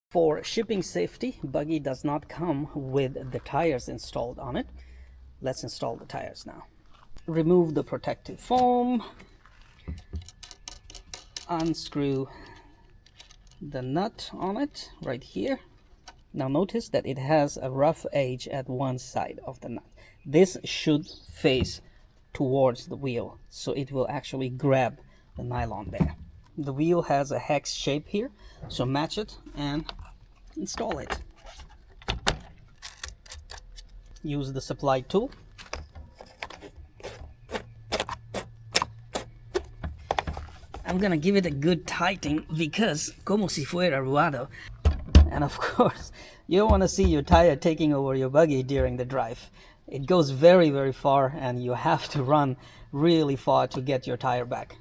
For shipping safety, buggy does not come with the tires installed on it. Let's install the tires now. Remove the protective foam, unscrew the nut on it right here. Now notice that it has a rough edge at one side of the nut. This should face towards the wheel, so it will actually grab the nylon there. The wheel has a hex shape here, so match it and install it. Use the supply tool. I'm gonna give it a good tightening because como si fuera ruado. And of course, you don't want to see your tire taking over your buggy during the drive. It goes very, very far and you have to run really far to get your tire back.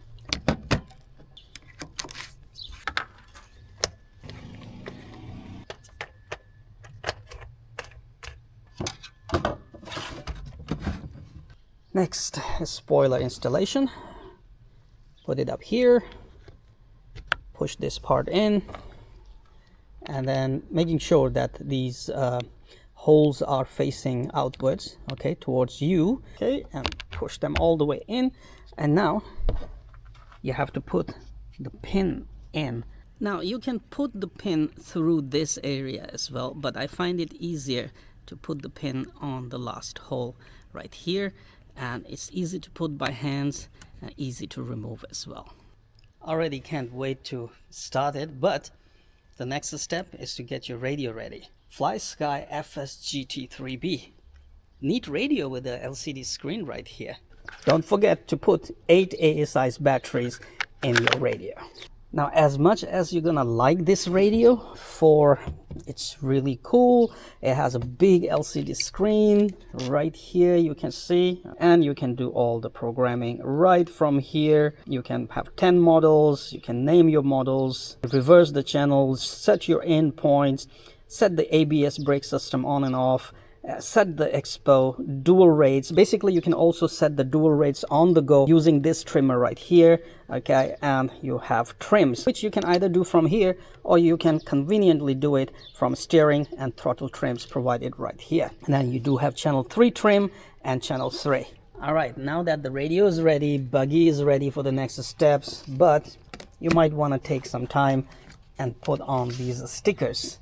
Next is spoiler installation. Put it up here, push this part in, and then making sure that these holes are facing outwards, okay, towards you, okay, and push them all the way in. And now you have to put the pin in. Now you can put the pin through this area as well, but I find it easier to put the pin on the last hole right here, and it's easy to put by hands and easy to remove as well. Already can't wait to start it, but the next step is to get your radio ready. FlySky FS-GT3B. Neat radio with a LCD screen right here. Don't forget to put 8 AA-size batteries in your radio. Now, as much as you're gonna like this radio, it's really cool. It has a big LCD screen right here, you can see, and you can do all the programming right from here. You can have 10 models, you can name your models, reverse the channels, set your end points, set the ABS brake system on and off, set the expo, dual rates. Basically, you can also set the dual rates on the go using this trimmer right here, okay? And you have trims, which you can either do from here or you can conveniently do it from steering and throttle trims provided right here. And then you do have channel 3 trim and channel 3. All right, now that the radio is ready, buggy is ready for the next steps, but you might want to take some time and put on these stickers.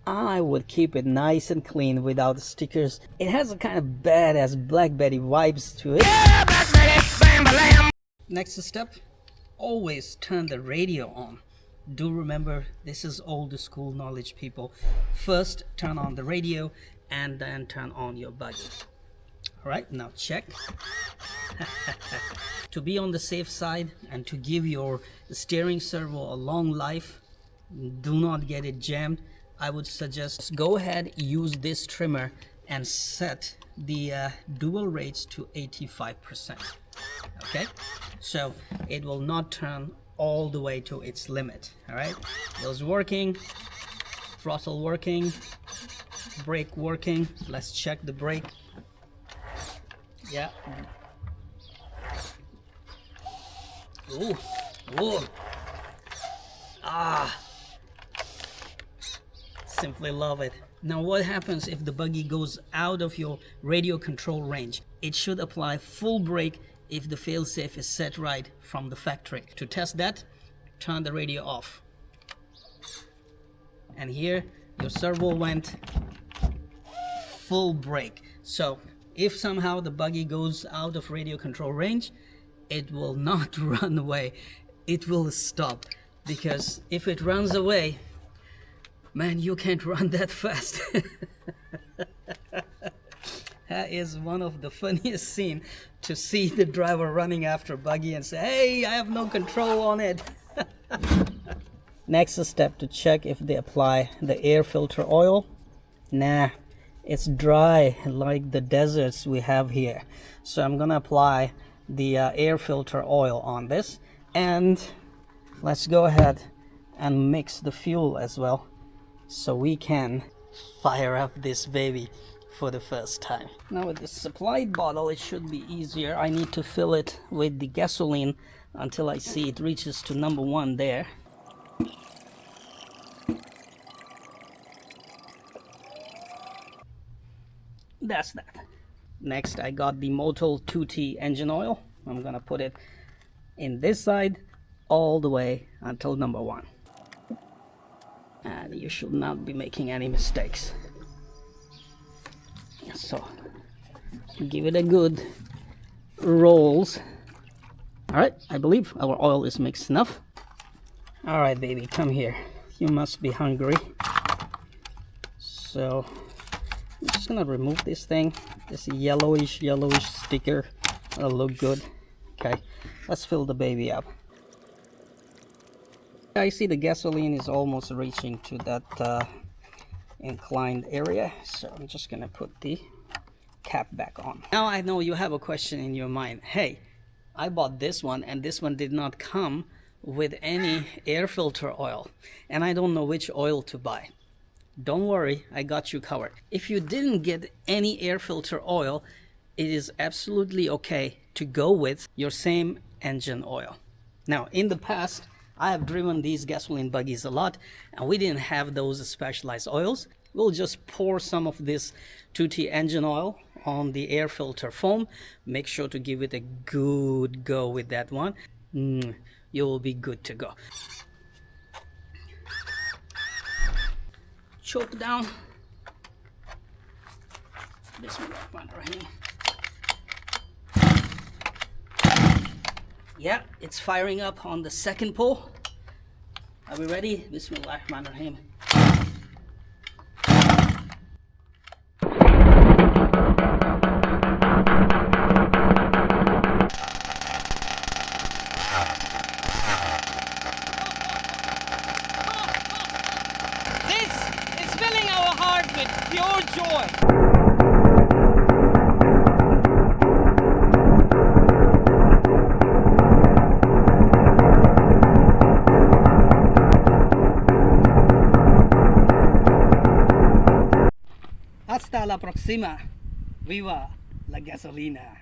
I would keep it nice and clean without the stickers. It has a kind of badass Black Betty vibes to it. Yeah, Black Betty, bam, bam. Next step, always turn the radio on. Do remember, this is old school knowledge, people. First, turn on the radio and then turn on your buggy. All right, now check. To be on the safe side and to give your steering servo a long life, do not get it jammed, I would suggest go ahead, use this trimmer and set the dual rates to 85%. Okay, so it will not turn all the way to its limit. All right, wheels working, throttle working, brake working. Let's check the brake. Yeah. Ooh, ooh. Ah. Simply love it. Now what happens if the buggy goes out of your radio control range? It should apply full brake if the failsafe is set right from the factory. To test that, turn the radio off. And here your servo went full brake. So if somehow the buggy goes out of radio control range, it will not run away. It will stop, because if it runs away, man, you can't run that fast. That is one of the funniest scenes, to see the driver running after buggy and say, hey, I have no control on it. Next step, to check if they apply the air filter oil. Nah, it's dry like the deserts we have here. So I'm gonna apply the air filter oil on this, and let's go ahead and mix the fuel as well, so we can fire up this baby for the first time. Now with this supplied bottle, it should be easier. I need to fill it with the gasoline until I see it reaches to number 1 there. that's that. Next, I got the Motul 2T engine oil. I'm gonna put it in this side all the way until number 1. And you should not be making any mistakes. So give it a good rolls. All right, I believe our oil is mixed enough. All right, baby, come here. You must be hungry. So I'm just gonna remove this thing, this yellowish sticker. That'll look good. Okay, let's fill the baby up. I see the gasoline is almost reaching to that inclined area, so I'm just gonna put the cap back on. Now I know you have a question in your mind. Hey, I bought this one and this one did not come with any air filter oil and I don't know which oil to buy. Don't worry, I got you covered. If you didn't get any air filter oil, it is absolutely okay to go with your same engine oil. Now, in the past, I have driven these gasoline buggies a lot and we didn't have those specialized oils. We'll just pour some of this 2T engine oil on the air filter foam. Make sure to give it a good go with that one. You will be good to go. Choke down. Bismillahirrahmanirrahim. Yeah, it's firing up on the second pull. Are we ready? Bismillahirrahmanirrahim. This is filling our heart with pure joy. Hasta la próxima. Viva la gasolina.